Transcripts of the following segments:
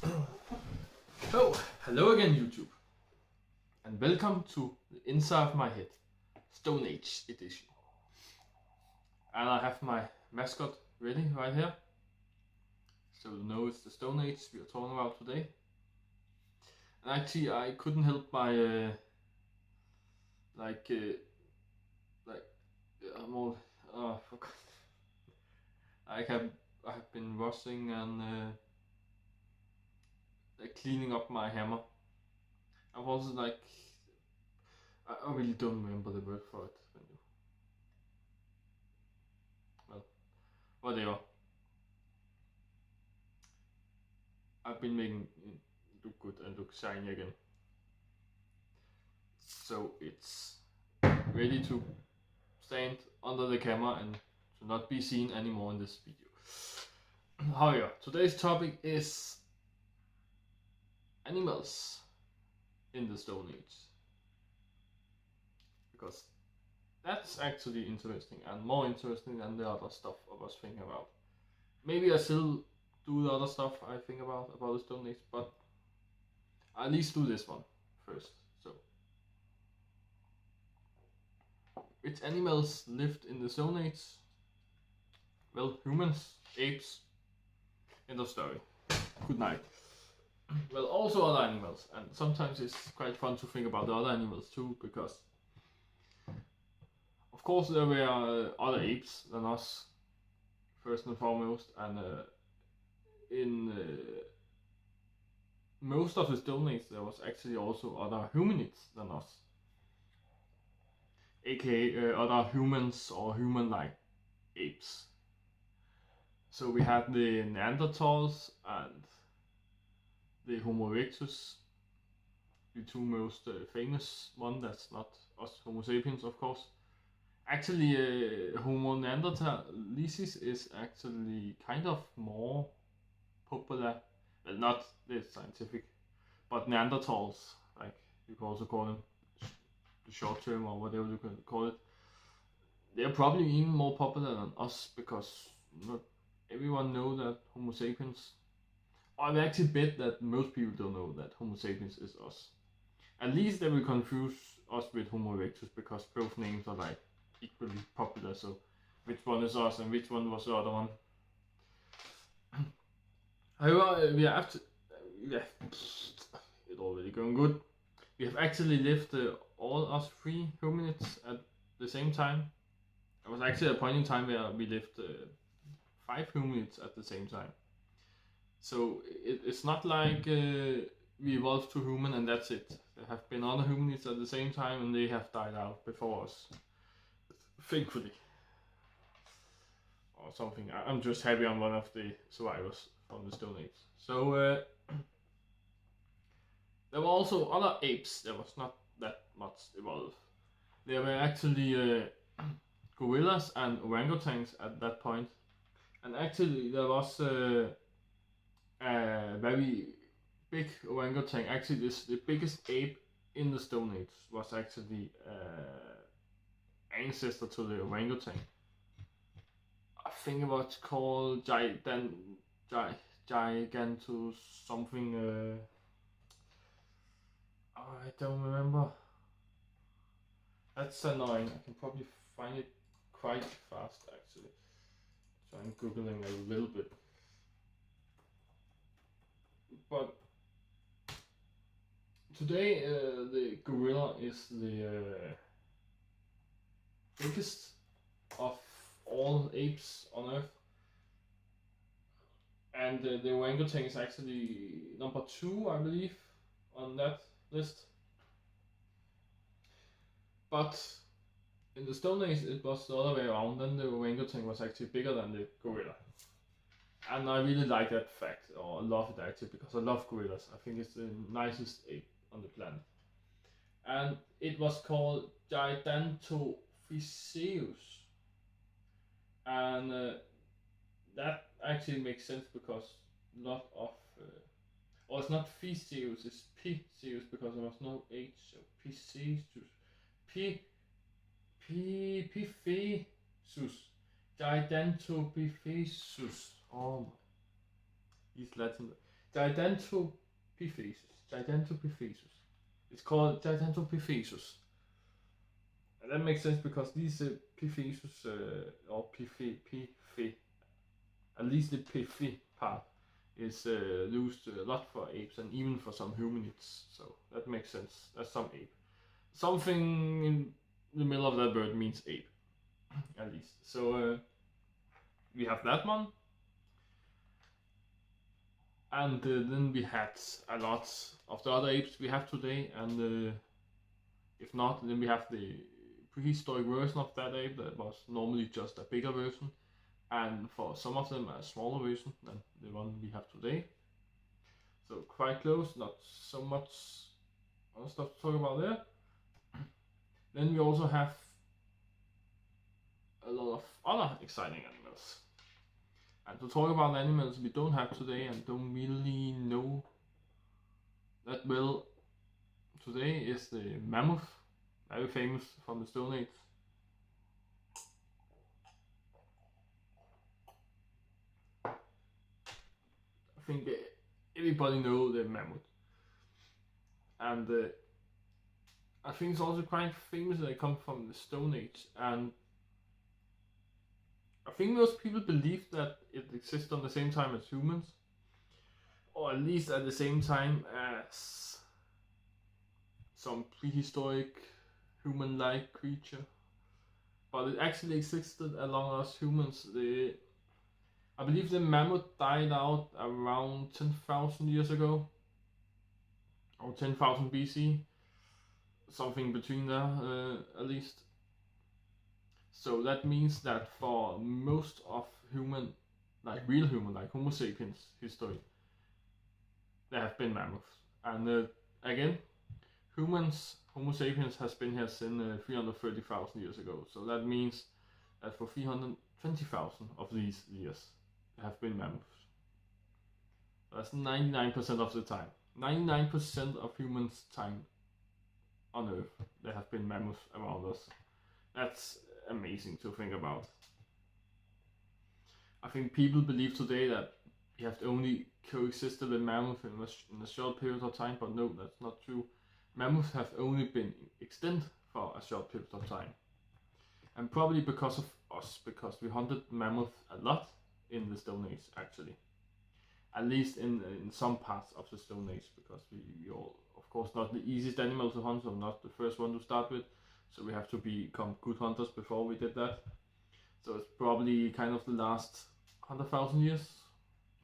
So, hello again YouTube, and welcome to the Inside of My Head, Stone Age edition. And I have my mascot ready right here, so you know it's the Stone Age we are talking about today. And actually I couldn't help my, I'm all, forgot. I have been washing and cleaning up my hammer. I've also I really don't remember the word for it. Well, whatever. I've been making it look good and look shiny again. So it's ready to stand under the camera and to not be seen anymore in this video. However, today's topic is animals in the Stone Age. Because that's actually interesting and more interesting than the other stuff I was thinking about. Maybe I still do the other stuff I think about the Stone Age, but I'll at least do this one first. So, which animals lived in the Stone Age? Well, humans, apes. End of story. Good night. Well, also other animals, and sometimes it's quite fun to think about the other animals too, because of course there were other apes than us, first and foremost, and in most of the Stone Age there was actually also other hominids than us, aka other humans or human-like apes. So we had the Neanderthals and the Homo erectus, the two most famous one. That's not us Homo sapiens, of course. Actually, Homo neanderthalensis is actually kind of more popular. Well, not the scientific, but Neanderthals, like you can also call them the short term or whatever you can call it. They're probably even more popular than us because not everyone know that Homo sapiens. I actually bet that most people don't know that Homo sapiens is us. At least they will confuse us with Homo erectus because both names are like equally popular. So which one is us and which one was the other one? However, we have to. Yeah, it's already going good. We have actually lived all us three hominids at the same time. There was actually a point in time where we lived 5 hominids at the same time. So it's not like we evolved to human and that's it. There have been other hominids at the same time and they have died out before us. Thankfully. Or something. I'm just happy I'm one of the survivors from the Stone Age. So there were also other apes that was not that much evolved. There were actually gorillas and orangutans at that point. And actually there was a very big orangutan. Actually the biggest ape in the Stone Age was actually ancestor to the orangutan. I think it was called Gigantus something. I don't remember. That's annoying. I can probably find it quite fast actually. So I'm googling a little bit. But today the gorilla is the biggest of all apes on Earth. And the orangutan is actually number 2, I believe, on that list. But in the Stone Age it was the other way around. Then the orangutan was actually bigger than the gorilla. And I really like that fact, or I love it actually, because I love gorillas. I think it's the nicest ape on the planet. And it was called Gigantopithecus. And that actually makes sense because a lot of, or it's not Theseus, it's Pitheus because there was no H, so Pitheus, Pitheus, Gigantopithecus. Oh my, he's Latin. Gigantopiphasus. It's called Gigantopiphasus. And that makes sense because these Piphasus, or Piphi, at least the Piphi part, is used a lot for apes and even for some hominids. So that makes sense. That's some ape. Something in the middle of that word means ape, at least. So we have that one. And then we had a lot of the other apes we have today, and if not, then we have the prehistoric version of that ape that was normally just a bigger version, and for some of them a smaller version than the one we have today. So quite close, not so much other stuff to talk about there. Then we also have a lot of other exciting animals. And to talk about animals we don't have today and don't really know that well today is the mammoth, very famous from the Stone Age. I think everybody knows the mammoth. And I think it's also quite famous that it comes from the Stone Age, and I think most people believe that it exists on the same time as humans, or at least at the same time as some prehistoric human-like creature. But it actually existed along us humans. I believe the mammoth died out around 10,000 years ago, or 10,000 BC, something between there at least. So that means that for most of human, like real human, like Homo sapiens history, there have been mammoths. And again, Homo sapiens has been here since 330,000 years ago. So that means that for 320,000 of these years, there have been mammoths. That's 99% of the time. 99% of humans' time on Earth, there have been mammoths around us. That's amazing to think about. I think people believe today that we have only coexisted with mammoths in a short period of time, but no, that's not true. Mammoths have only been extinct for a short period of time. And probably because of us, because we hunted mammoths a lot in the Stone Age, actually. At least in some parts of the Stone Age, because we all, of course, not the easiest animal to hunt, so not the first one to start with. So we have to become good hunters before we did that. So it's probably kind of the last 100,000 years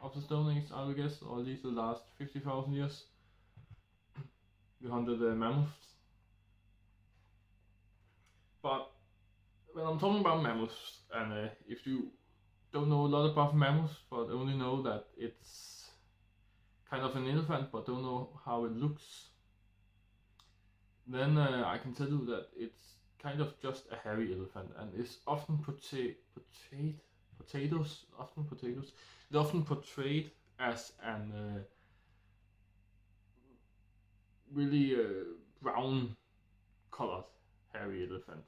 of the Stone Age, I would guess, or at least the last 50,000 years. We hunted the mammoths. But when I'm talking about mammoths, and if you don't know a lot about mammoths, but only know that it's kind of an elephant, but don't know how it looks, then I can tell you that it's kind of just a hairy elephant, and is often portrayed as an really brown colored hairy elephant.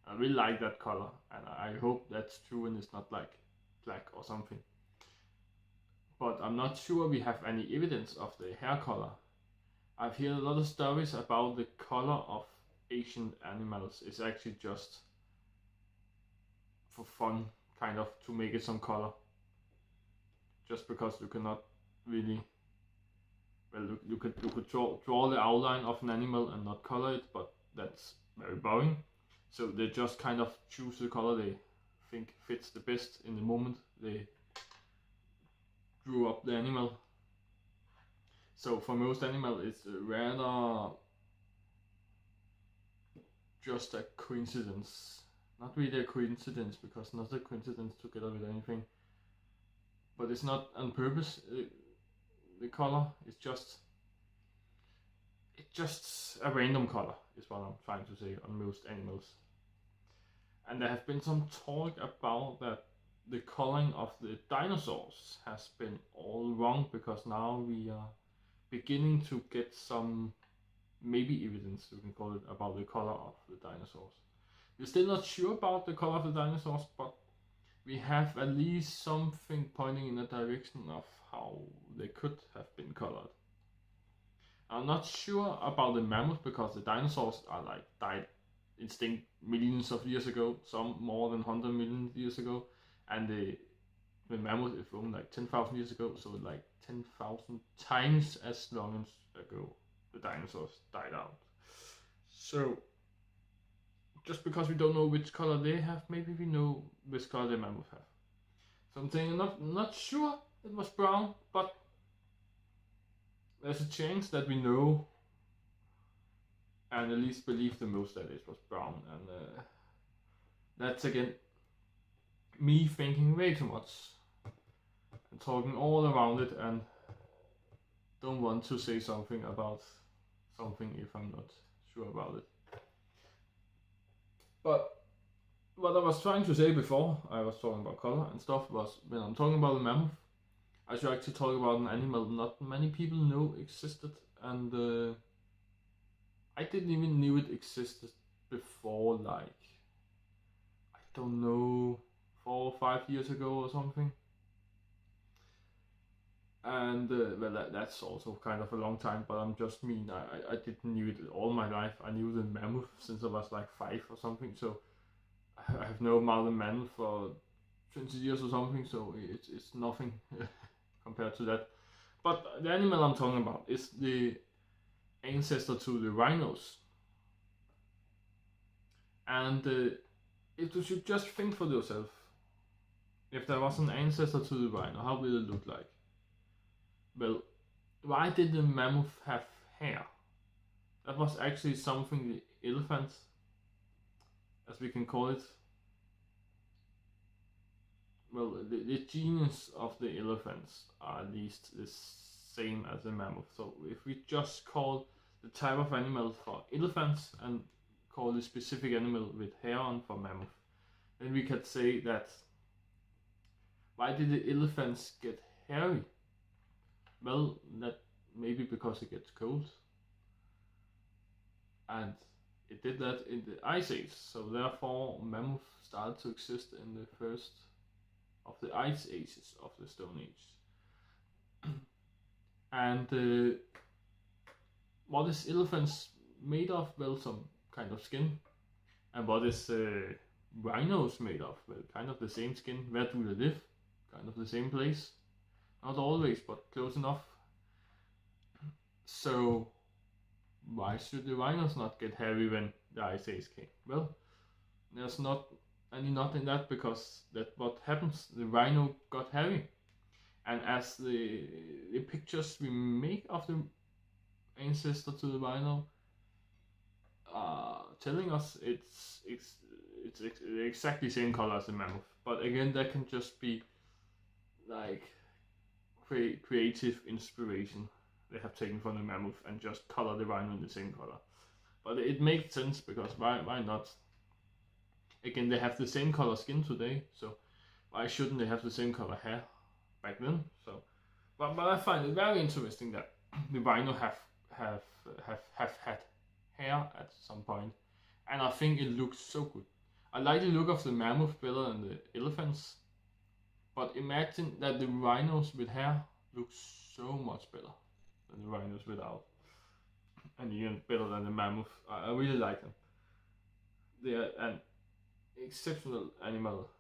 I really like that color, and I hope that's true and it's not like black or something. But I'm not sure we have any evidence of the hair color. I've heard a lot of stories about the color of ancient animals. It's actually just for fun, kind of, to make it some color. Just because you cannot really, well, you could draw the outline of an animal and not color it, but that's very boring. So they just kind of choose the color they think fits the best in the moment they drew up the animal. So for most animals, it's rather just a coincidence. Not really a coincidence, because not a coincidence together with anything. But it's not on purpose. The color is just a random color, is what I'm trying to say on most animals. And there have been some talk about that the coloring of the dinosaurs has been all wrong, because now we are beginning to get some maybe evidence, you can call it, about the color of the dinosaurs. We're still not sure about the color of the dinosaurs, but we have at least something pointing in the direction of how they could have been colored. I'm not sure about the mammoth because the dinosaurs are like died extinct millions of years ago, some more than 100 million years ago, and the mammoth is from like 10,000 years ago, so like 10,000 times as long ago the dinosaurs died out. So just because we don't know which color they have, maybe we know which color the mammoth have. So I'm saying I'm not sure it was brown, but there's a chance that we know and at least believe the most that it was brown, and that's again me thinking way too much and talking all around it and don't want to say something about something if I'm not sure about it. But what I was trying to say before I was talking about color and stuff was when I'm talking about the mammoth, I should actually talk about an animal not many people know existed, and I didn't even knew it existed before, like, I don't know, 4 or 5 years ago or something. And well, that's also kind of a long time, but I'm just mean I didn't knew it all my life. I knew the mammoth since I was like 5 or something, so I have known about the mammoth for 20 years or something, so it's nothing compared to that. But the animal I'm talking about is the ancestor to the rhinos. And if you should just think for yourself, if there was an ancestor to the rhino, how will it look like? Well, why did the mammoth have hair? That was actually something the elephant, as we can call it, well, the genes of the elephants are at least the same as the mammoth. So if we just call the type of animal for elephants and call the specific animal with hair on for mammoth, then we could say that why did the elephants get hairy? Well, that maybe because it gets cold, and it did that in the Ice Age. So therefore, mammoth started to exist in the first of the Ice Ages of the Stone Age. And what is elephants made of? Well, some kind of skin. And what is rhinos made of? Well, kind of the same skin. Where do they live? Kind of the same place. Not always, but close enough. So why should the rhinos not get hairy when the Ice Age came? Well, there's not any not in that, because that's what happens. The rhino got hairy, and as the pictures we make of the ancestor to the rhino are telling us it's exactly the same color as the mammoth. But again, that can just be like creative inspiration they have taken from the mammoth and just color the rhino in the same color. But it makes sense, because why not? Again, they have the same color skin today, so why shouldn't they have the same color hair back then? So, but I find it very interesting that the rhino have had hair at some point, and I think it looks so good. I like the look of the mammoth better than the elephants, but imagine that the rhinos with hair look so much better than the rhinos without, and even better than the mammoth. I really like them. They are an exceptional animal,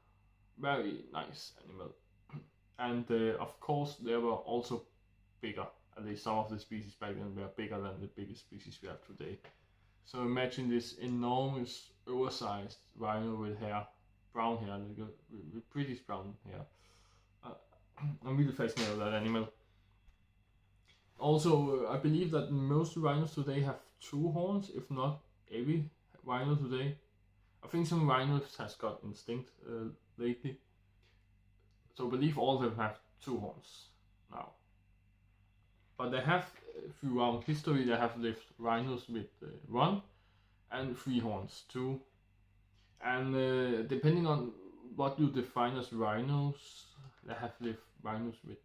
very nice animal, and of course they were also bigger. At least some of the species back then were bigger than the biggest species we have today. So imagine this enormous, oversized rhino with hair, brown hair, with pretty brown hair. I'm really fascinated with that animal. Also, I believe that most rhinos today have 2 horns, if not every rhino today. I think some rhinos has got extinct lately. So I believe all of them have 2 horns now. But they have, throughout history, they have lived rhinos with 1 and 3 horns too. And depending on what you define as rhinos, they have lived rhinos with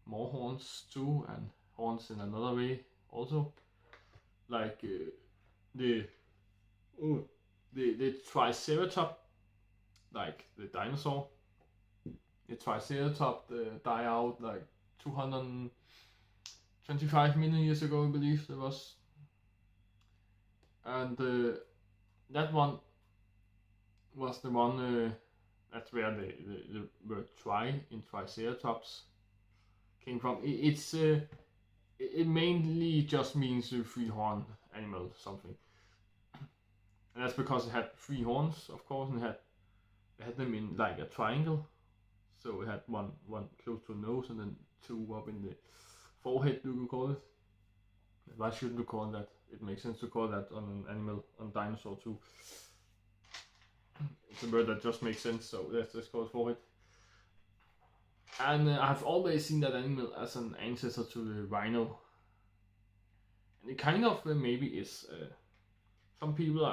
more horns too, and horns in another way also. Like the Triceratops, like the dinosaur, the Triceratops died out like 225 million years ago, I believe it was. And that one was the one, that's where the word tri in Triceratops came from. It mainly just means a three-horned animal, something. And that's because it had three horns, of course, and it had them in like a triangle. So it had one close to the nose and then two up in the forehead, you could call it. Why shouldn't you call that? It makes sense to call that on an animal, on dinosaur too. It's a word that just makes sense, so let's just call it forehead. And I've always seen that animal as an ancestor to the rhino. And it kind of maybe is. Some people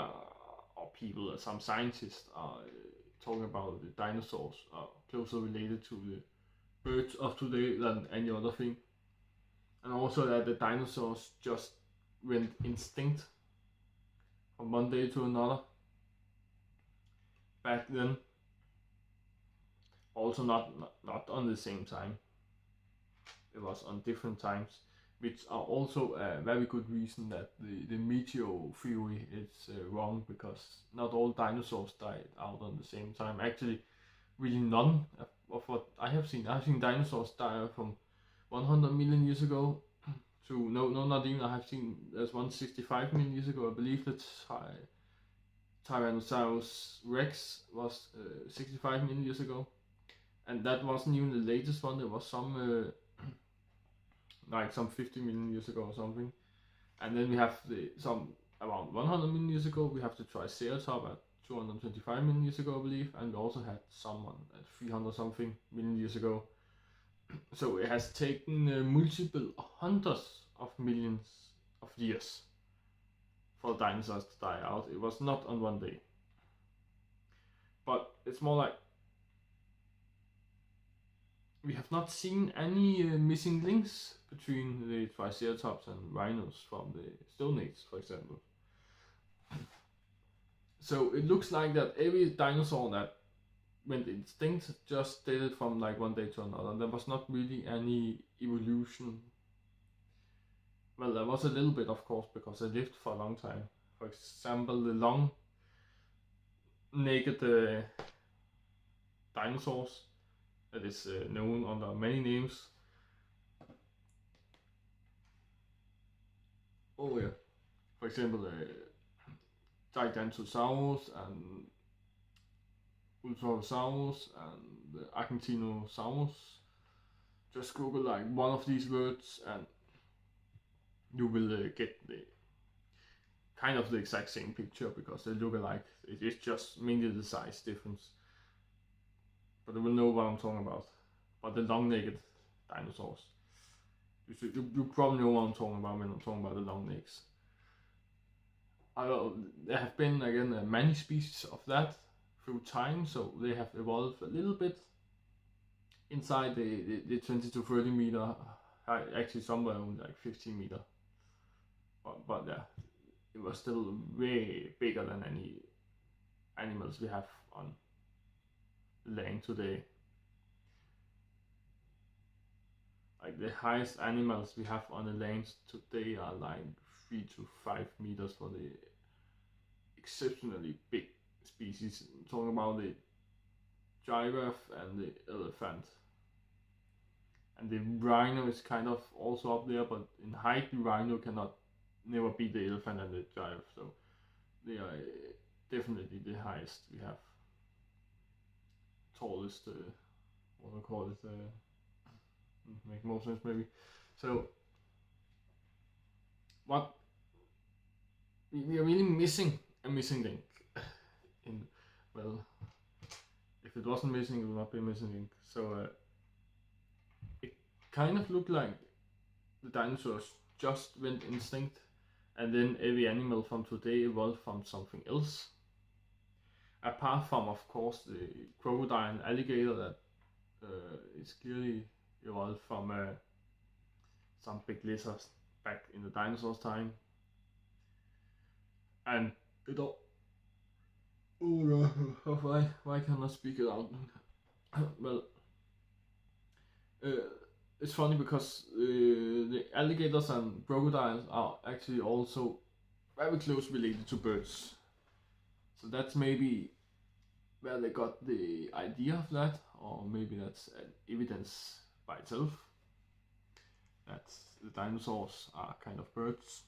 some scientists are talking about the dinosaurs are closer related to the birds of today than any other thing. And also that the dinosaurs just went extinct from one day to another. Back then. Also not on the same time. It was on different times, which are also a very good reason that the meteor theory is wrong, because not all dinosaurs died out on the same time. Actually, really none of what I have seen. I've seen dinosaurs die from 100 million years ago to not even. I have seen there's 165 million years ago. I believe that Tyrannosaurus Rex was 65 million years ago. And that wasn't even the latest one. There was some like some 50 million years ago or something. And then we have some around 100 million years ago. We have the Triceratops at 225 million years ago, I believe. And we also had someone at 300 something million years ago. So it has taken multiple hundreds of millions of years for dinosaurs to die out. It was not on one day. But it's more like we have not seen any missing links between the Triceratops and rhinos from the Stone Age, for example. So it looks like that every dinosaur that went extinct just did it from like one day to another. There was not really any evolution. Well, there was a little bit, of course, because they lived for a long time. For example, the long-naked dinosaurs, that is known under many names. Oh yeah, for example, Gigantosaurus and Ultrasaurus and the Argentinosaurus. Just Google like one of these words and you will get the kind of the exact same picture, because they look alike. It is just mainly the size difference. But you will know what I'm talking about. But the long-naked dinosaurs. You probably know what I'm talking about when I'm talking about the long necks. There have been again many species of that through time, so they have evolved a little bit inside the 20 to 30 meter, actually somewhere only like 15 meter. But yeah, it was still way bigger than any animals we have on land today. Like the highest animals we have on the land today are like 3 to 5 meters for the exceptionally big species. I'm talking about the giraffe and the elephant. And the rhino is kind of also up there, but in height the rhino cannot never beat the elephant and the giraffe. So they are definitely the highest we have. Tallest, what do I call it? Make more sense maybe. So what we are really missing a missing link in, well, if it wasn't missing, it would not be a missing link. So it kind of looked like the dinosaurs just went extinct, and then every animal from today evolved from something else. Apart from, of course, the crocodile and alligator that is clearly evolved from some big lizards back in the dinosaurs' time. And it all... Oh no, why can't I speak it out? Well, it's funny because the alligators and crocodiles are actually also very close related to birds. So that's maybe where they got the idea of that, or maybe that's an evidence by itself that the dinosaurs are kind of birds.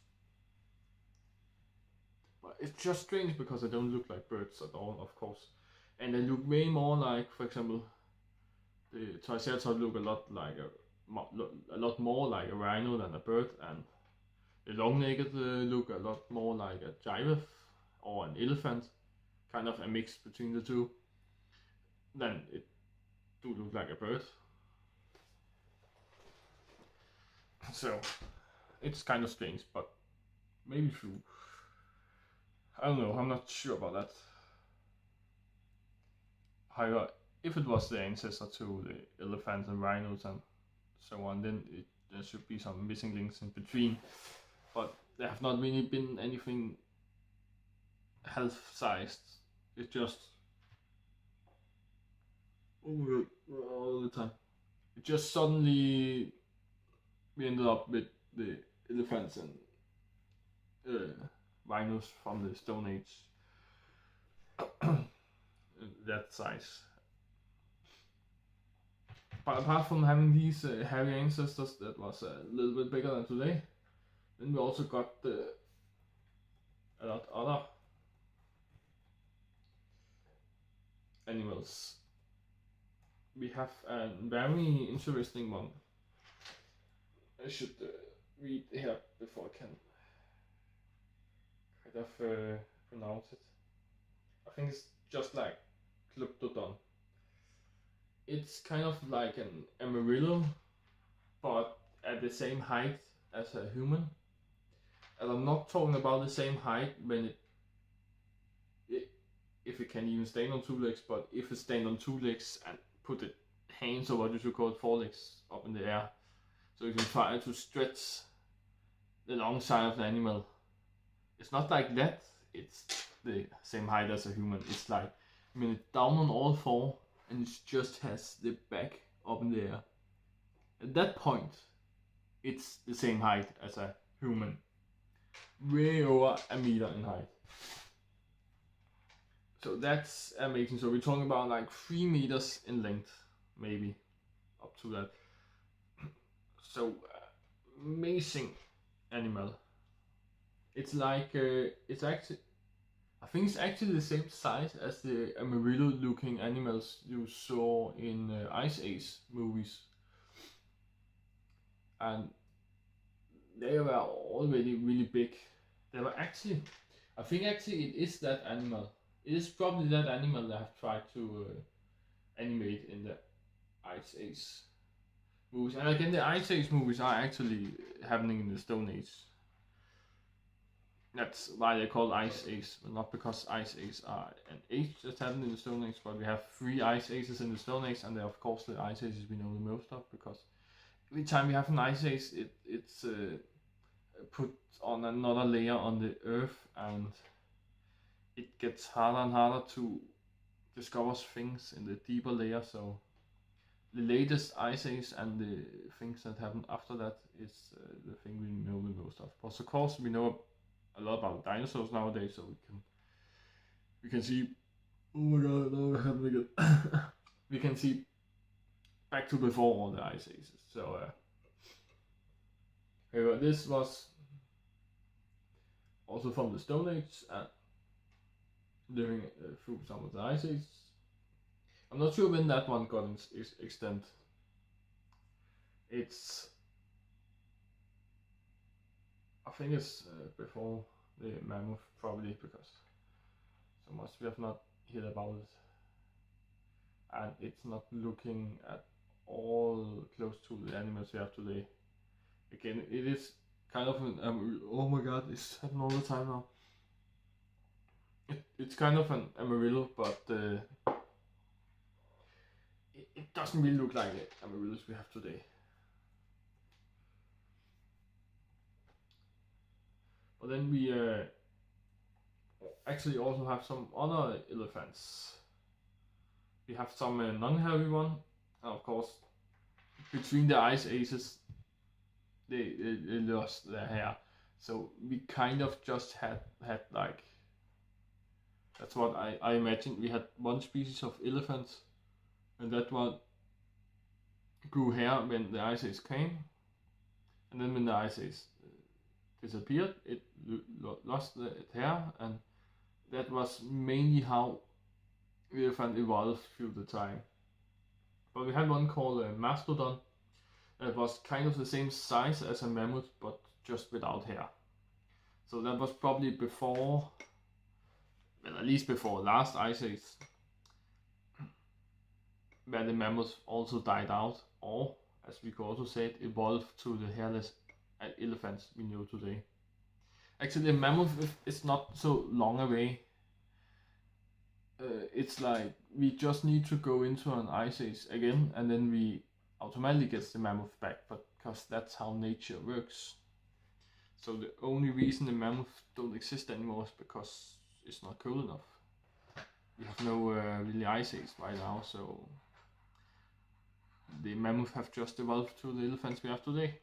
But it's just strange because they don't look like birds at all, of course. And they look way more like, for example, the Triceratops look a lot like a lot more like a rhino than a bird, and the long-legged look a lot more like a giraffe or an elephant, kind of a mix between the two. Then it do look like a bird. So it's kind of strange, but maybe true. I don't know, I'm not sure about that. However, if it was the ancestor to the elephants and rhinos and so on, then there should be some missing links in between. But there have not really been anything health-sized. It's just all the time. It just suddenly we ended up with the elephants and rhinos from the Stone Age. That size. But apart from having these hairy ancestors that was a little bit bigger than today, then we also got a lot other animals. We have a very interesting one. I should read here before I can kind of pronounce it. I think it's just like Glyptodon. It's kind of like an armadillo, but at the same height as a human. And I'm not talking about the same height when if it can even stand on two legs, but if it stand on two legs and put the hands, or what you should call it, forelegs, up in the air, so you can try to stretch the long side of the animal. It's not like that. It's the same height as a human. It's like down on all four, and it just has the back up in the air. At that point, it's the same height as a human. Way over a meter in height. So that's amazing. So we're talking about like 3 meters in length, maybe up to that. So amazing animal. It's like it's actually, I think it's actually the same size as the armadillo-looking animals you saw in Ice Age movies, and they were already really big. They were actually, I think actually it is that animal. It is probably that animal that have tried to animate in the Ice Age movies. And again, the Ice Age movies are actually happening in the Stone Age. That's why they're called Ice Age, but not because Ice Age are an age that happened in the Stone Age, but we have 3 Ice Ages in the Stone Age, and they're of course the Ice Ages we know the most of, because every time we have an Ice Age, it's put on another layer on the Earth, and it gets harder and harder to discover things in the deeper layer. So the latest Ice Age and the things that happen after that is the thing we know the most of. But of course we know a lot about dinosaurs nowadays, so we can see. Oh my god, now I have to get. We can see back to before all the Ice Ages. So this was also from the Stone Age and living through some of the Ice Ages. I'm not sure when that one got extent. It's, I think it's before the mammoth, probably, because so much we have not heard about it, and it's not looking at all close to the animals we have today. Again, it is kind of an oh my god, it's happening all the time now. It's kind of an armadillo, but it doesn't really look like the armadillos we have today. But then we actually also have some other elephants. We have some non-hairy one, and of course between the ice ages, they lost their hair. So we kind of just had like, that's what I imagine. We had one species of elephants, and that one grew hair when the ice age came, and then when the ice age disappeared, it lost its hair, and that was mainly how the elephant evolved through the time. But we had one called a mastodon that was kind of the same size as a mammoth, but just without hair. So that was probably before, well, at least before last ice age, where the mammoth also died out, or as we could also say it, evolved to the hairless elephants we know today. Actually, a mammoth is not so long away. It's like we just need to go into an ice age again, and then we automatically get the mammoth back, but because that's how nature works. So the only reason the mammoths don't exist anymore is because it's not cold enough. We have no really ice age right now, so the mammoth have just evolved to the elephants we have today.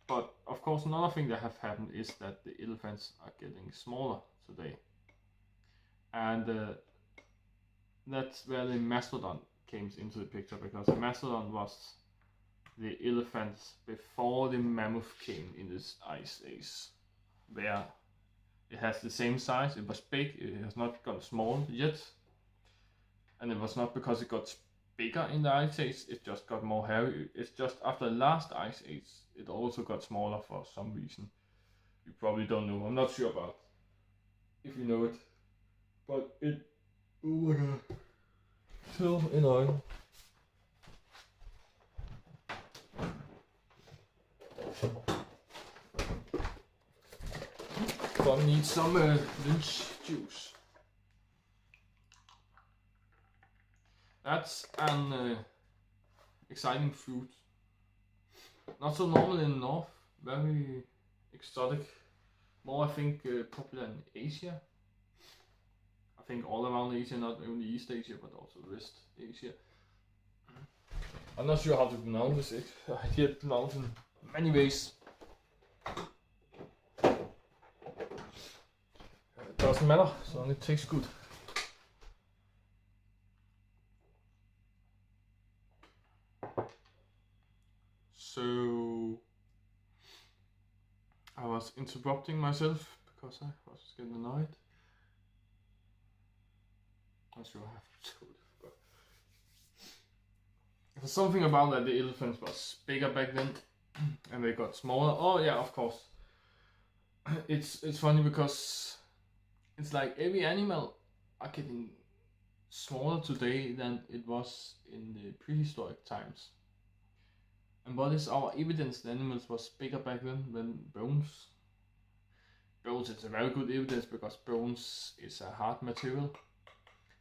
But of course, another thing that have happened is that the elephants are getting smaller today, and that's where the mastodon came into the picture, because the mastodon was the elephants before the mammoth came in this ice age, where it has the same size. It was big, it has not got small yet, and it was not because it got bigger in the ice age, it just got more hairy. It's just after the last ice age, it also got smaller for some reason. You probably don't know, I'm not sure about if you know it, but it, oh my god, so annoying. But I need some lynch juice. That's an exciting fruit. Not so normal in the north, very exotic. More I think popular in Asia. I think all around Asia, not only East Asia but also West Asia. I'm not sure how to pronounce it. I hear it pronounced in many ways. It doesn't matter, as long as it tastes good. So I was interrupting myself because I was getting annoyed. Not sure I have told you. There's something about that the elephants was bigger back then, and they got smaller. Oh yeah, of course. It's funny because it's like every animal are getting smaller today than it was in the prehistoric times. And what is our evidence the animals was bigger back then than bones? Bones is a very good evidence because bones is a hard material.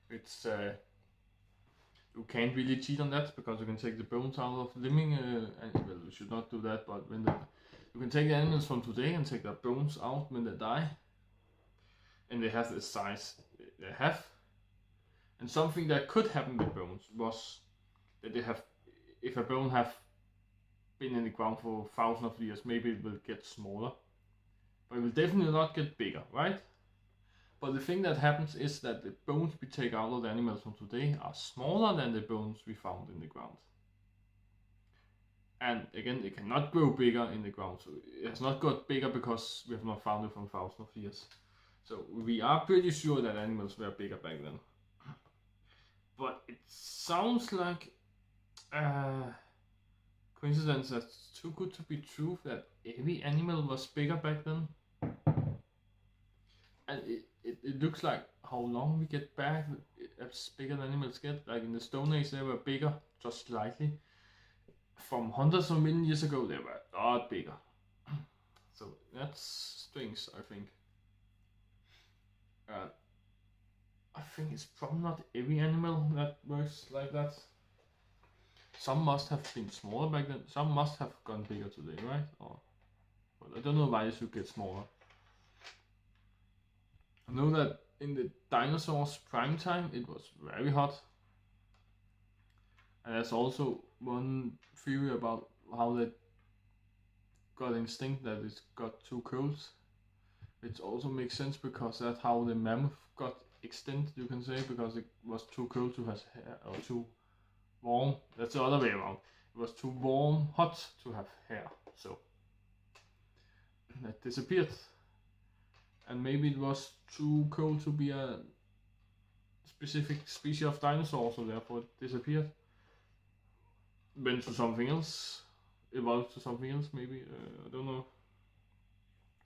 It's you can't really cheat on that because you can take the bones out of living and well, you should not do that, but when you can take the animals from today and take their bones out when they die, and they have the size they have. And something that could happen with bones was that they have, if a bone have been in the ground for thousands of years, maybe it will get smaller, but it will definitely not get bigger, right? But the thing that happens is that the bones we take out of the animals from today are smaller than the bones we found in the ground. And again, it cannot grow bigger in the ground, so it has not got bigger because we have not found it from thousands of years. So we are pretty sure that animals were bigger back then. But it sounds like coincidence that's too good to be true that every animal was bigger back then. And it looks like how long we get back as bigger than animals get. Like in the Stone Age they were bigger, just slightly. From hundreds of million years ago they were a lot bigger. So that's strange, I think. I think it's probably not every animal that works like that. Some must have been smaller back then, some must have gone bigger today, right? Or, but I don't know why they should get smaller. I know that in the dinosaurs' prime time it was very hot. And there's also one theory about how they got extinct, that it got too cold. Which also makes sense because that's how the mammoth got extinct, you can say, because it was too cold to have hair, or too warm. That's the other way around. It was too warm, hot to have hair, so that disappeared. And maybe it was too cold to be a specific species of dinosaur, so therefore it disappeared. Went to something else, evolved to something else, maybe. I don't know.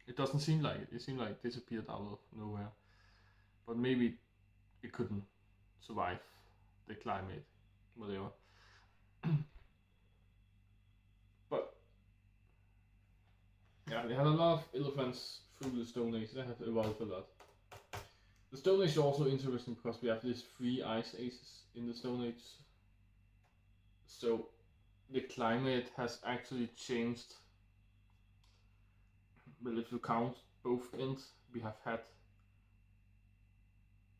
It doesn't seem like it. It seemed like it disappeared out of nowhere. But maybe it couldn't survive the climate, whatever. But yeah, they had a lot of elephants through the Stone Age. They had evolved a lot. The Stone Age is also interesting because we have these 3 ice ages in the Stone Age. So the climate has actually changed. Well, if you count both ends, we have had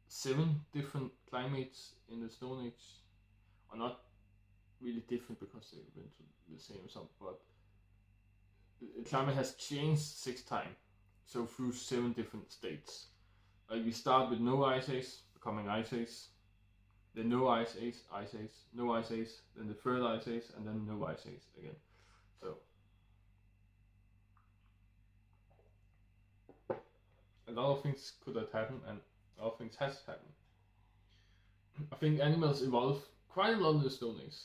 7 different climates in the Stone Age. Or not really different because they went to the same sum, but the climate has changed 6 times. So through 7 different states. Like we start with no ice age, becoming ice age, then no ice age, no ice age, then the third ice age, and then no ice age again. So a lot of things could have happened, and a lot of things has happened. I think animals evolved quite a lot in the Stone Age,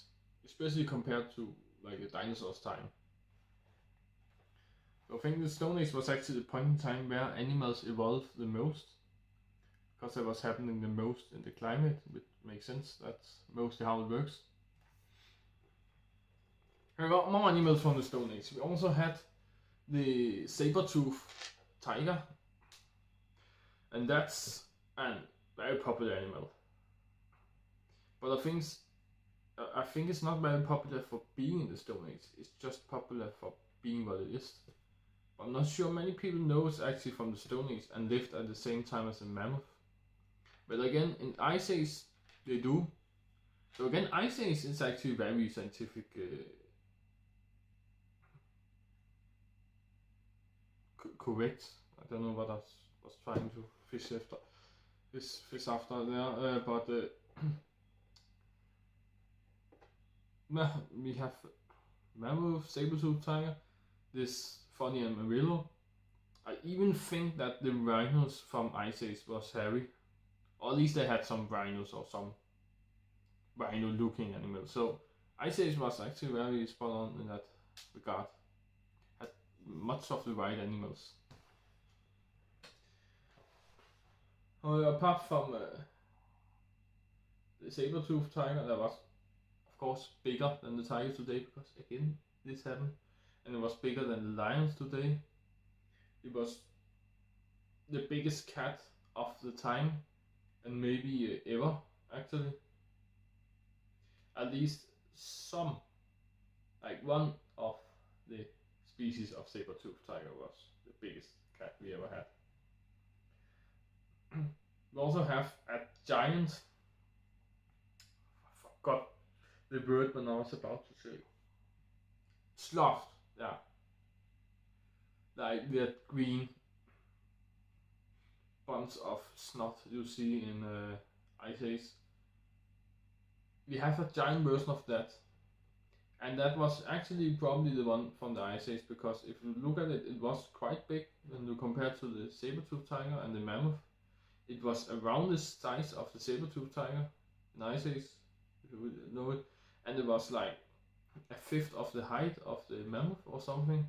especially compared to like a dinosaur's time. So I think the Stone Age was actually the point in time where animals evolved the most, because that was happening the most in the climate, which makes sense. That's mostly how it works. We got more animals from the Stone Age. We also had the saber-tooth tiger, and that's a very popular animal. But I think it's not very popular for being in the Stone Age. It's just popular for being what it is. But I'm not sure many people know it's actually from the Stone Age and lived at the same time as the mammoth. But again, in Ice Age, they do. So again, Ice Age is actually very scientific. Correct. I don't know what I was trying to fish after there, but we have mammoth, saber-tooth tiger, this funny armadillo. I even think that the rhinos from Ice Age was hairy. Or at least they had some rhinos or some rhino-looking animals. So Ice Age was actually very spot on in that regard. Had much of the right animals. Apart from the saber-tooth tiger, that was of course bigger than the tiger today, because again this happened, and it was bigger than the lions today. It was the biggest cat of the time, and maybe ever actually. At least some, like one of the species of saber-tooth tiger was the biggest cat we ever had. We also have a giant, I forgot the word when I was about to say, sloth, yeah, like that green bunch of snot you see in Ice Age. We have a giant version of that, and that was actually probably the one from the Ice Age, because if you look at it, it was quite big when you compare to the saber-tooth tiger and the mammoth. It was around the size of the saber-tooth tiger in Ice Age, if you would know it, and it was like a fifth of the height of the mammoth or something,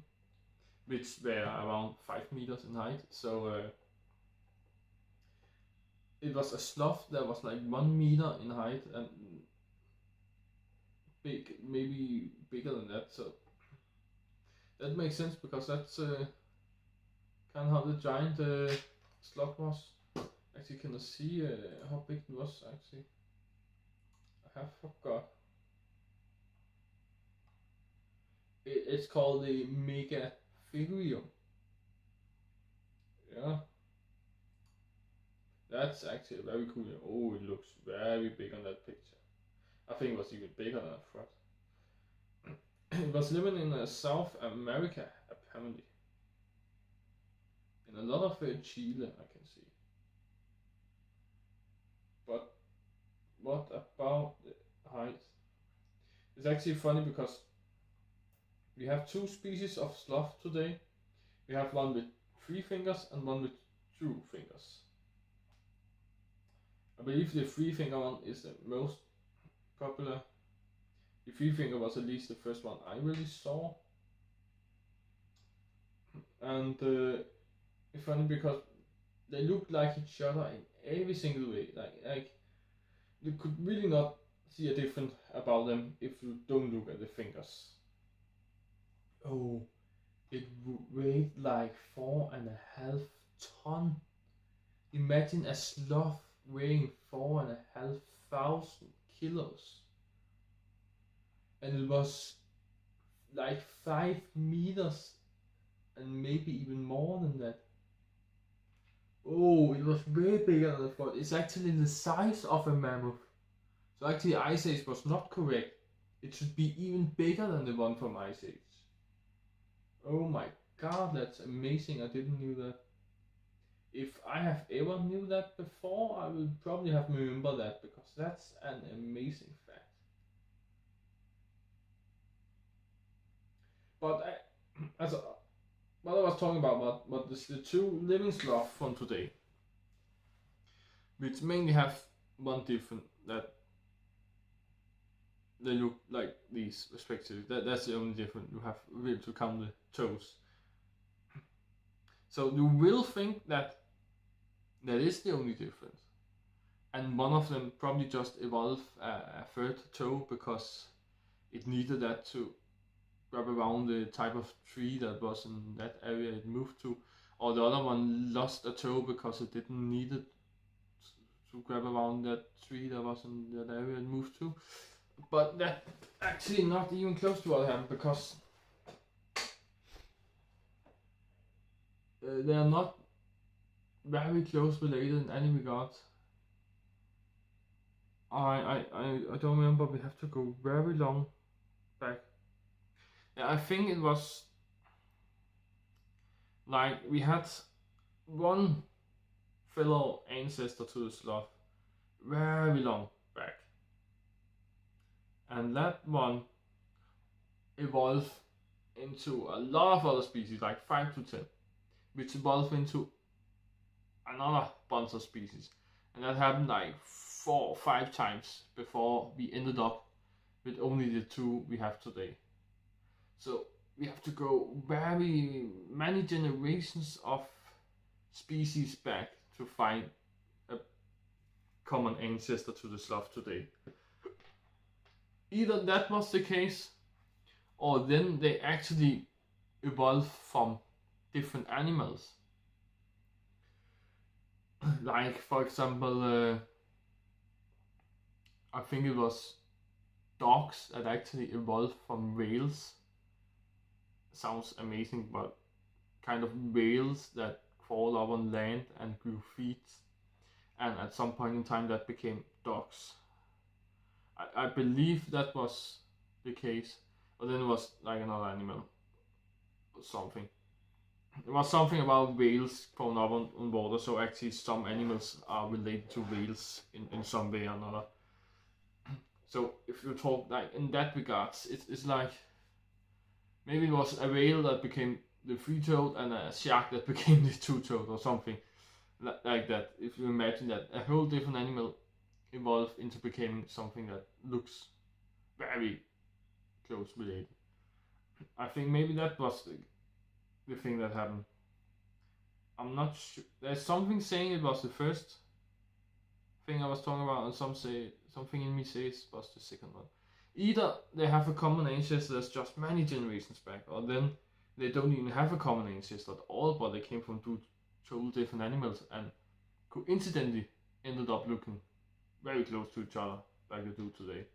which were around 5 meters in height. So it was a sloth that was like 1 meter in height and big, maybe bigger than that. So that makes sense, because that's kind of how the giant sloth was. Actually, can I see how big it was actually? I have forgot. It's called the Megatherium. Yeah. That's actually very cool. Oh, it looks very big on that picture. I think it was even bigger than a frog. It was living in South America, apparently. In a lot of Chile, I can see. But what about the height? It's actually funny because we have two species of sloth today. We have one with 3 fingers and one with 2 fingers. I believe the 3 finger one is the most popular. The 3 finger was at least the first one I really saw. And it's funny because they look like each other in every single way. Like you could really not see a difference about them if you don't look at the fingers. Oh, it weighed like 4.5 tons. Imagine a sloth weighing 4,500 kilos. And it was like 5 meters and maybe even more than that. Oh, it was way bigger than I thought. It's actually the size of a mammoth. So actually Ice Age was not correct. It should be even bigger than the one from Ice Age. Oh my god, that's amazing. I didn't knew that. If I have ever knew that before, I will probably have remembered that because that's an amazing fact. But what I was talking about, what the 2 living sloths from today, which mainly have one different, that they look like these respectively. That's the only difference. You have really to count the toes. So you will think that is the only difference. And one of them probably just evolved a 3rd toe because it needed that to wrap around the type of tree that was in that area it moved to. Or the other one lost a toe because it didn't need it to grab around that tree that was in that area it moved to. But that actually not even close to what happened because they are not very close related in any regard. I don't remember. We have to go very long back. Yeah, I think it was like we had one fellow ancestor to the sloth very long back, and that one evolved into a lot of other species, like 5 to 10, which evolved into another bunch of species, and that happened like 4 or 5 times before we ended up with only the 2 we have today. So we have to go very many generations of species back to find a common ancestor to the sloth today. Either that was the case, or then they actually evolved from different animals. Like, for example, I think it was dogs that actually evolved from whales. Sounds amazing, but kind of whales that crawled up on land and grew feet, and at some point in time that became dogs. I believe that was the case, but then it was like another animal or something. It was something about whales crawling up on water, so actually some animals are related to whales in some way or another. So if you talk like in that regards, it's like maybe it was a whale that became the 3-toed and a shark that became the 2-toed or something like that. If you imagine that a whole different animal evolved into becoming something that looks very close related. I think maybe that was the thing that happened. I'm not sure. There's something saying it was the first thing I was talking about, and some say something in me says it was the second one. Either they have a common ancestor that's just many generations back, or then they don't even have a common ancestor at all, but they came from 2 totally different animals and coincidentally ended up looking very close to each other like they do today.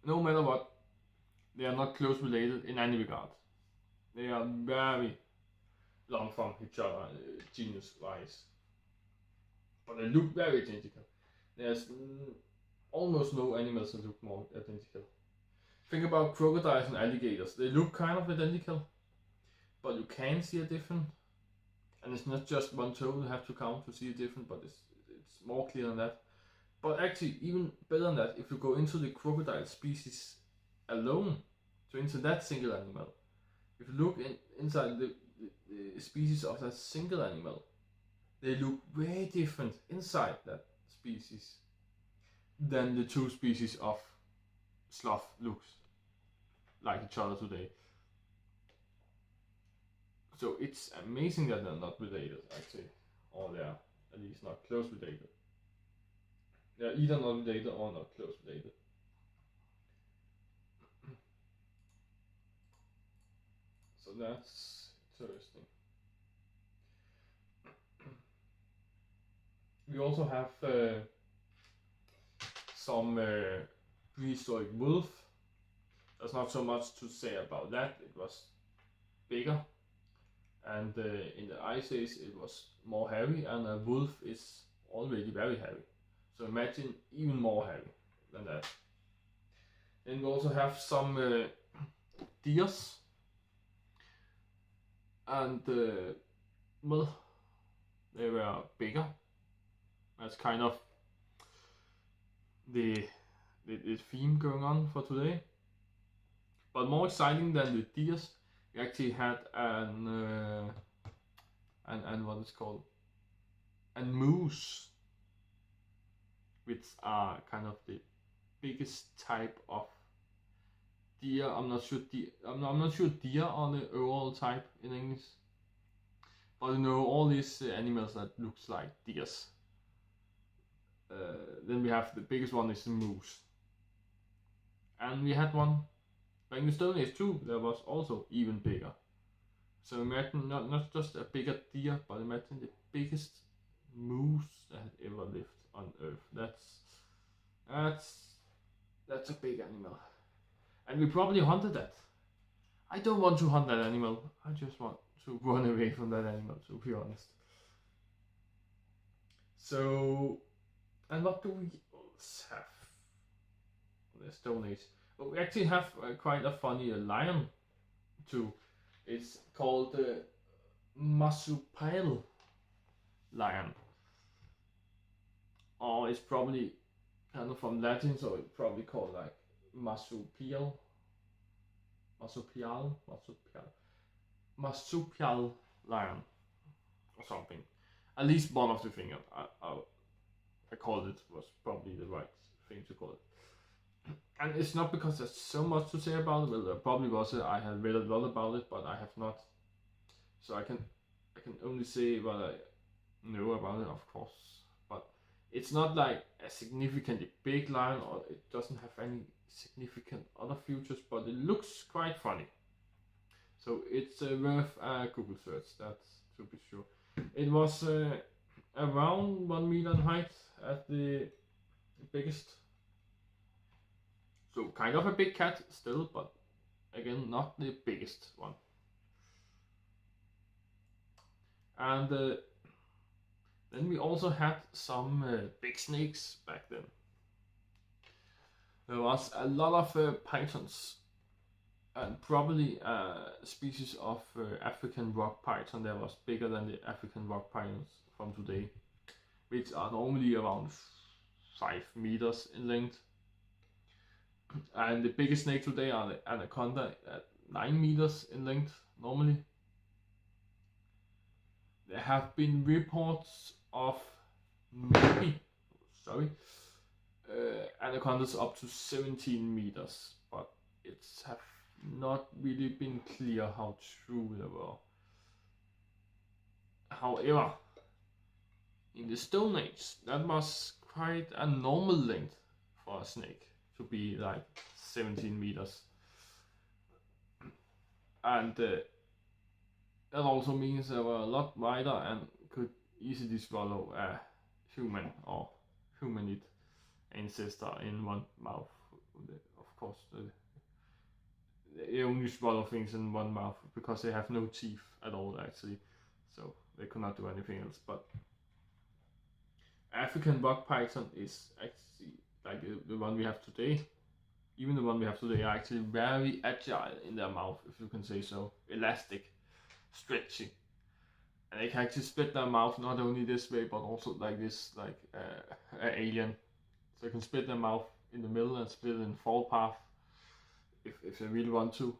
No matter what, they are not close related in any regard. They are very long from each other, genus wise. but they look very identical. There's almost no animals that look more identical. Think about crocodiles and alligators. They look kind of identical, but you can see a difference. And it's not just one toe you have to count to see a difference, but it's more clear than that. But actually, even better than that, if you go into the crocodile species alone, so into that single animal, if you look inside the species of that single animal, they look very different inside that species than the two species of sloth looks like each other today. So it's amazing that they're not related, actually, or they're at least not close related. They're either not related or not close related. So that's interesting. We also have some prehistoric wolf. There's not so much to say about that. It was bigger, and in the Ice Age it was more heavy, and a wolf is already very heavy. So imagine even more heavy than that. Then we also have some deers, and well, they were bigger. That's kind of the theme going on for today. But more exciting than the deers, we actually had an what is called a moose, which are kind of the biggest type of deer. I'm not sure deer are the overall type in English, but you know all these animals that looks like deers. Then we have the biggest one is the moose, and we had one back in the Stone Age too. That was also even bigger. So imagine not just a bigger deer, but imagine the biggest moose that had ever lived on Earth. That's a big animal, and we probably hunted that. I don't want to hunt that animal. I just want to run away from that animal, to be honest. So, and what do we else have on the Stone Age? Well, we actually have quite a funny lion too. It's called the marsupial lion, or it's probably kind of from Latin, so it's probably called like marsupial lion or something. At least one of the things I called it was probably the right thing to call it. And it's not because there's so much to say about it. Well, there probably was. I have read a lot about it, but I have not. So I can only say what I know about it, of course. But it's not like a significantly big lion, or it doesn't have any significant other features, but it looks quite funny. So it's worth a Google search, that's to be sure. It was around 1 meter in height at the biggest. So kind of a big cat still, but again not the biggest one. And then we also had some big snakes back then. There was a lot of pythons, and probably a species of African rock python that was bigger than the African rock pythons from today, which are normally around 5 meters in length. And the biggest snake today are the anaconda at 9 meters in length normally. There have been reports of anacondas up to 17 meters, but it's have not really been clear how true they were. However, in the Stone Age, that was quite a normal length for a snake to be like 17 meters. And that also means they were a lot wider and could easily swallow a human or humanid ancestor in one mouth. Of course, they only swallow things in one mouth because they have no teeth at all, actually, so they could not do anything else. But African rock python is actually like the one we have today. Even the one we have today are actually very agile in their mouth, if you can say so. Elastic, stretchy, and they can actually split their mouth not only this way but also like this, like an alien. So they can split their mouth in the middle and split it in four path if they really want to.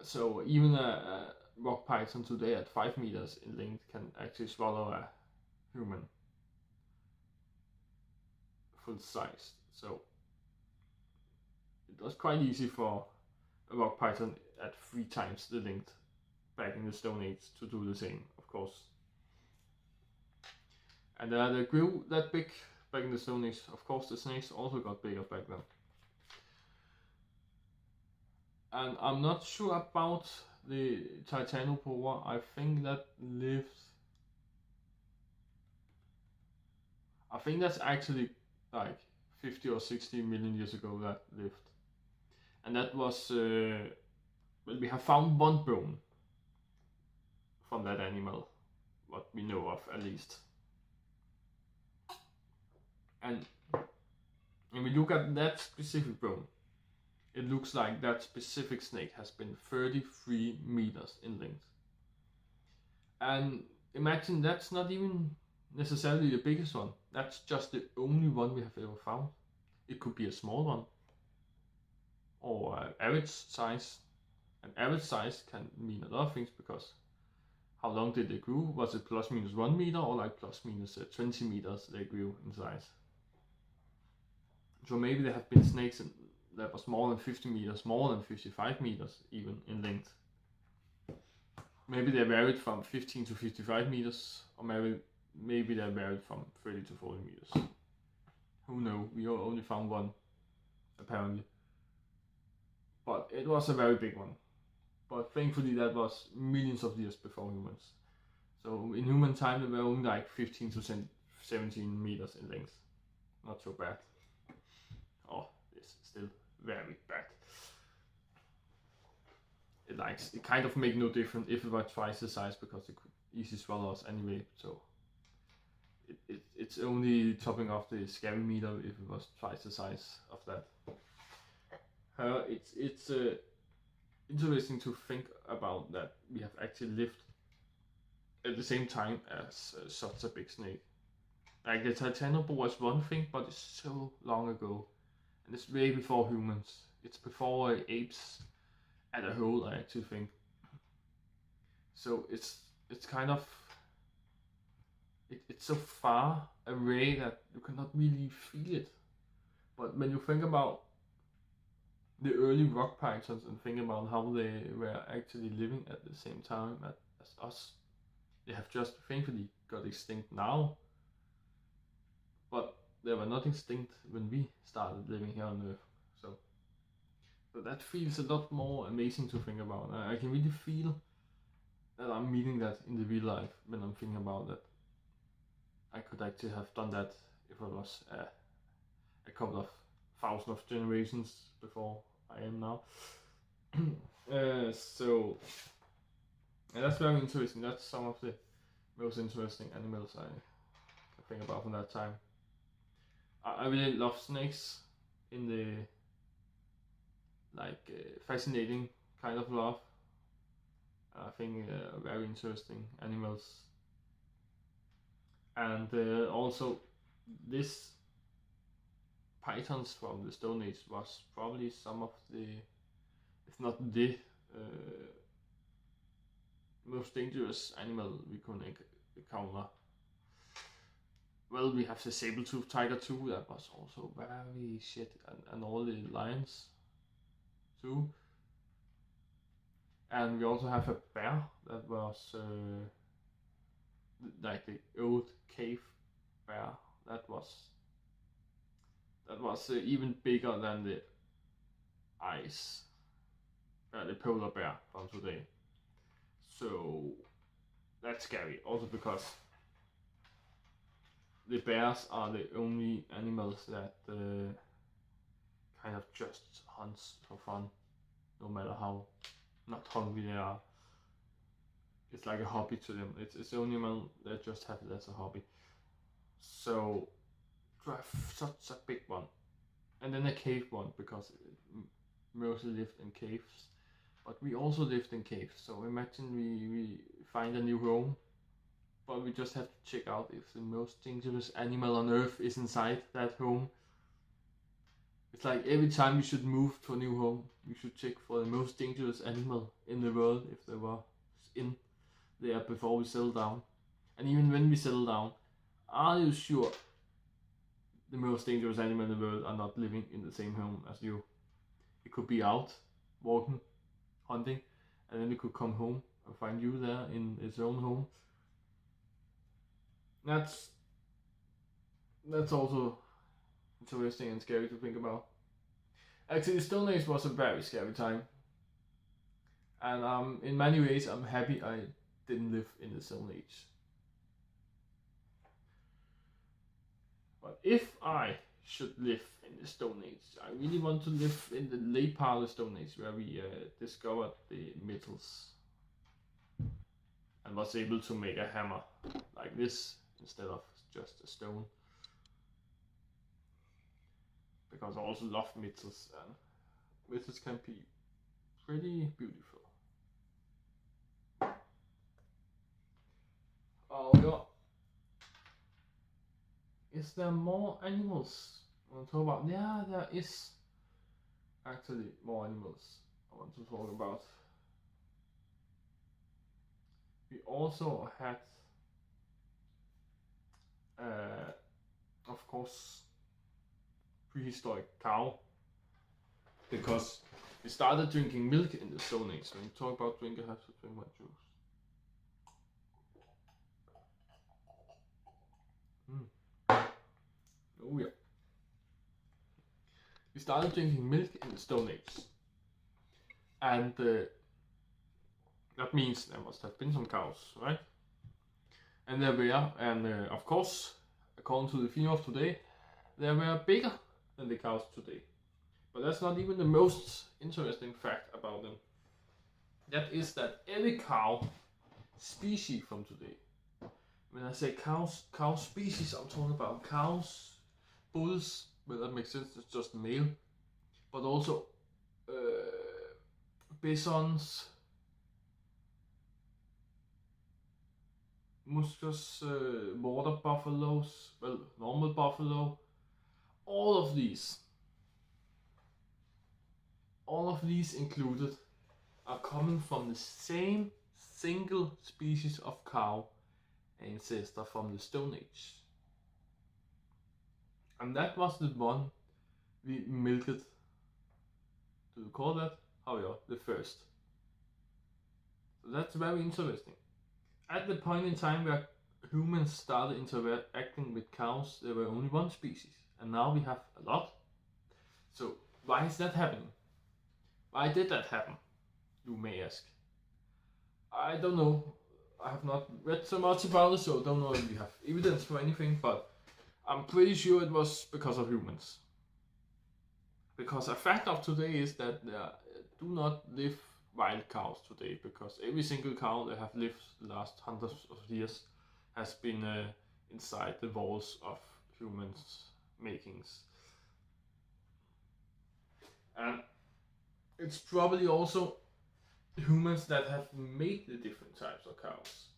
So even a rock python today at 5 meters in length can actually swallow a human full size. So it was quite easy for a rock python at 3 times the length back in the Stone Age to do the same, of course. And they grew that big back in the Stone Age. Of course, the snakes also got bigger back then. And I'm not sure about the Titanoboa. I think that lived. I think that's actually like 50 or 60 million years ago that lived. And that was. Well, we have found one bone from that animal, what we know of at least. And when we look at that specific bone, it looks like that specific snake has been 33 meters in length. And imagine that's not even necessarily the biggest one. That's just the only one we have ever found. It could be a small one or an average size. An average size can mean a lot of things, because how long did they grow? Was it plus minus 1 meter or like plus minus 20 meters they grew in size? So maybe there have been snakes that was more than 50 meters, more than 55 meters even in length. Maybe they varied from 15 to 55 meters, or maybe they varied from 30 to 40 meters. Who knows? We only found one, apparently. But it was a very big one. But thankfully that was millions of years before humans. So in human time they were only like 15 to 17 meters in length. Not so bad. Oh, it's still very bad. It kind of make no difference if it were twice the size, because it could easily swallow us anyway. So it's only topping off the scary meter if it was twice the size of that. It's interesting to think about that we have actually lived at the same time as such a big snake. Like the Titanoboa was one thing, but it's so long ago, and it's way before humans. It's before apes as a whole, I actually think. So it's kind of it's so far away that you cannot really feel it. But when you think about the early rock pythons and think about how they were actually living at the same time as us, they have just thankfully got extinct now, but they were not extinct when we started living here on Earth. So that feels a lot more amazing to think about. I can really feel that I'm meeting that in the real life when I'm thinking about that. I could actually have done that if I was a couple of thousand of generations before I am now. So that's very interesting. That's some of the most interesting animals I can think about from that time. I really love snakes in the fascinating kind of love. I think very interesting animals. And also this pythons from the Stone Age was probably some of the, if not the most dangerous animal we could encounter. Well, we have the saber-toothed tiger too, that was also very shit, and all the lions too. And we also have a bear that was like the old cave bear that was even bigger than the the polar bear from today. So that's scary, also because the bears are the only animals that kind of just hunts for fun, no matter how not hungry they are. It's like a hobby to them. It's the only animal that just have it as a hobby. So to have such a big one, and then a cave one because mostly lived in caves. But we also lived in caves, so imagine we find a new home, but we just have to check out if the most dangerous animal on earth is inside that home. It's like every time we should move to a new home, we should check for the most dangerous animal in the world if there was in there before we settle down. And even when we settle down, are you sure the most dangerous animal in the world are not living in the same home as you? It could be out walking, hunting, and then it could come home and find you there in its own home. That's also interesting and scary to think about. Actually, Stone Age was a very scary time, and in many ways I'm happy I didn't live in the Stone Age. But if I should live in the Stone Age, I really want to live in the late part of the Stone Age where we discovered the metals and was able to make a hammer like this instead of just a stone. Because I also love metals, and metals can be pretty beautiful. Oh yeah. Is there more animals I want to talk about? Yeah, there is actually more animals I want to talk about. We also had, of course, prehistoric cow, because we started drinking milk in the Stone Age. When you talk about drink, I have to drink my juice. Oh yeah. We started drinking milk in the Stone Age, and that means there must have been some cows, right? And there were, and of course, according to the theme of today, they were bigger than the cows today. But that's not even the most interesting fact about them. That is that every cow species from today. When I say cow species, I'm talking about cows, bulls, well that makes sense, it's just male, but also bisons, muscus, water buffaloes, well, normal buffalo, all of these included are coming from the same single species of cow ancestor from the Stone Age. And that was the one we milked. Do you call that? Oh yeah, the first. So that's very interesting. At the point in time where humans started interacting with cows, there were only one species, and now we have a lot. So why is that happening? Why did that happen? You may ask. I don't know. I have not read so much about it, so I don't know if we have evidence for anything, but I'm pretty sure it was because of humans. Because a fact of today is that there do not live wild cows today, because every single cow that have lived the last hundreds of years has been inside the walls of humans' makings. And it's probably also humans that have made the different types of cows.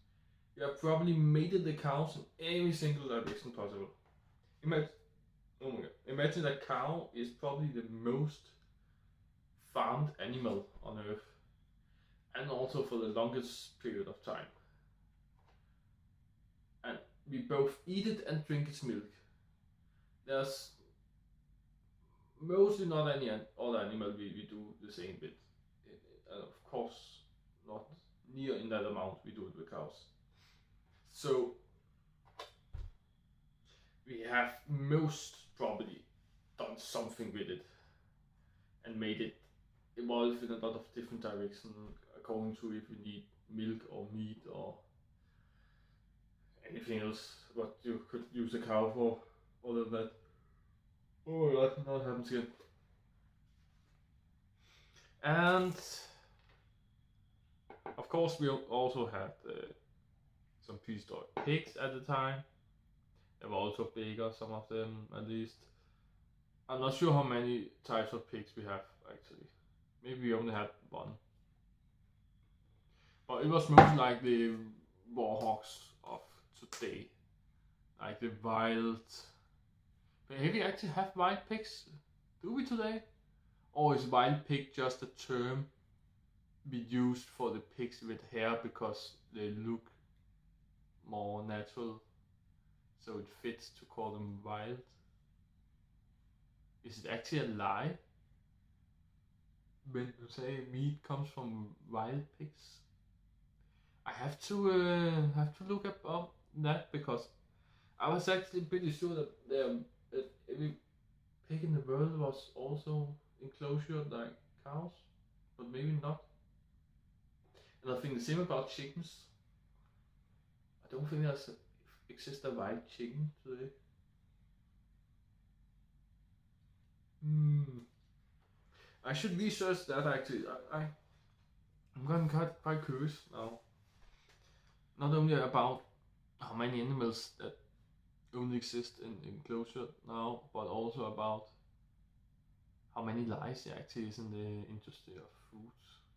You have probably mated the cows in every single direction possible. Imagine a cow is probably the most farmed animal on earth, and also for the longest period of time. And we both eat it and drink its milk. There's mostly not any other animal we do the same with. And of course, not near in that amount we do it with cows. So we have most probably done something with it and made it evolve in a lot of different directions according to if you need milk or meat or anything else what you could use a cow for other than that. Oh my god, now it happens again. And of course we also had some prehistoric pigs at the time, They were also bigger, some of them at least. I'm not sure how many types of pigs we have actually. Maybe we only had one. But it was most like the warhogs of today. Like the wild. But have we actually have wild pigs? Do we today? Or is wild pig just a term we used for the pigs with hair because they look more natural? So it fits to call them wild? Is it actually a lie when you say meat comes from wild pigs? I have to look up that because I was actually pretty sure that every pig in the world was also enclosed like cows, but maybe not. And I think the same about chickens. I don't think exists a wild chicken today. I should research that actually. I'm getting quite curious now. Not only about how many animals that only exist in enclosure now, but also about how many lives there actually is in the industry of food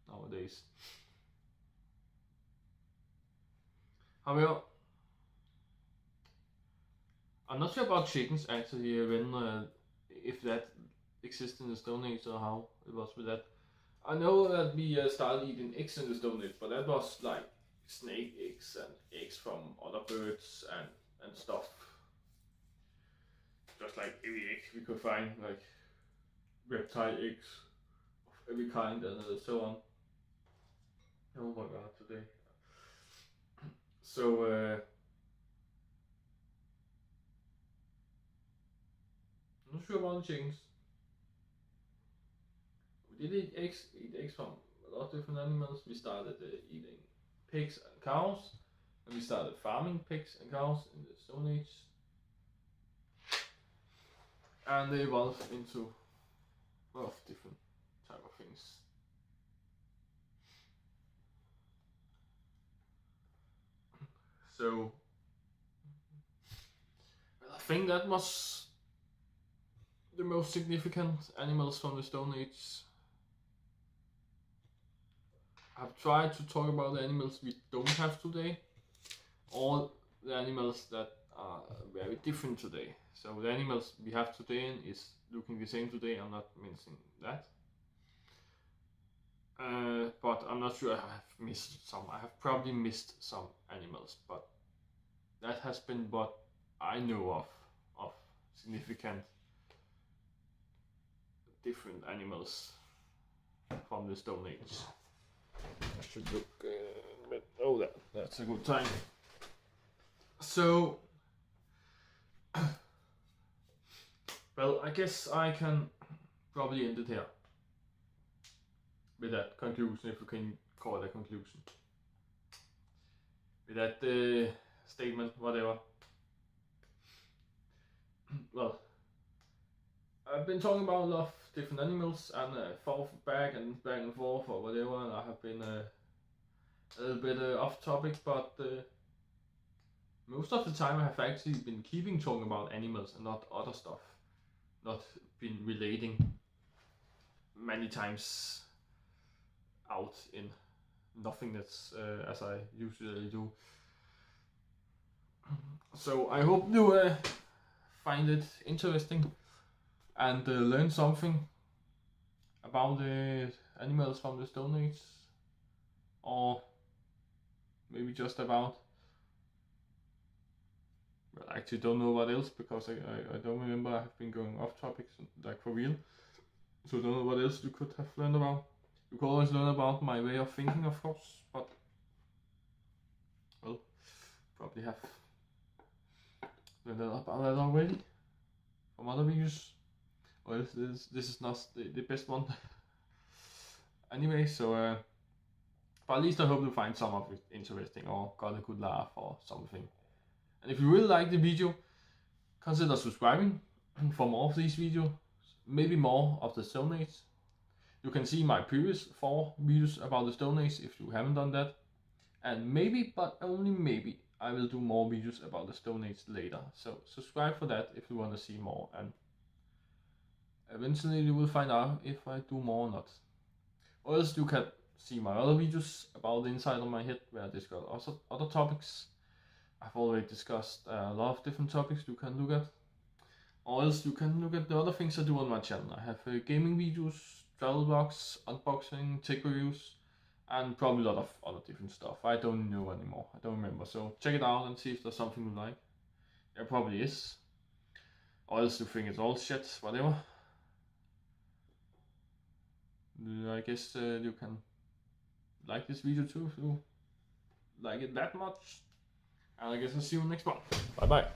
nowadays. However, I'm not sure about chickens actually, when if that exists in the Stone Age or how it was with that. I know that we started eating eggs in the Stone Age, but that was like snake eggs and eggs from other birds and stuff. Just like every egg we could find, like reptile eggs of every kind and so on. Oh my god, today. So, I'm not sure about the chickens. We did eat eggs from a lot of different animals. We started eating pigs and cows, and we started farming pigs and cows in the Stone Age. And they evolved into a lot of different type of things. So, I think that was the most significant animals from the Stone Age. I've tried to talk about the animals we don't have today, or the animals that are very different today. So the animals we have today is looking the same today. I'm not mentioning that. But I'm not sure I have missed some. I have probably missed some animals, but that has been what I know of significant different animals from the Stone Age. I should look, but oh, that's a good time. So, well, I guess I can probably end it here with that conclusion, if we can call it a conclusion. With that statement, whatever. Well, I've been talking about a lot of different animals and back and forth or whatever, and I have been a little bit off topic, but most of the time I have actually been keeping talking about animals and not other stuff. Not been relating many times out in nothingness as I usually do. So I hope you find it interesting and learn something about the animals from the Stone Age, or maybe just about, well, I actually don't know what else, because I don't remember. I have been going off topics like for real, so I don't know what else you could have learned about. You could always learn about my way of thinking, of course, but well, probably have learned about that already from other videos. Well, this is not the best one anyway, so but at least I hope you find some of it interesting or got a good laugh or something. And if you really like the video, consider subscribing for more of these videos, maybe more of the Stone Age. You can see my previous 4 videos about the Stone Age if you haven't done that. And maybe, but only maybe, I will do more videos about the Stone Age later. So subscribe for that if you want to see more, and eventually you will find out if I do more or not. Or else you can see my other videos about the inside of my head, where I discuss also other topics. I've already discussed a lot of different topics you can look at. Or else you can look at the other things I do on my channel. I have gaming videos, travel vlogs, unboxing, tech reviews, and probably a lot of other different stuff. I don't know anymore. I don't remember. So check it out and see if there's something you like. There probably is. Or else you think it's all shit, whatever. I guess you can like this video too if you like it that much. And I guess I'll see you next one. Bye bye.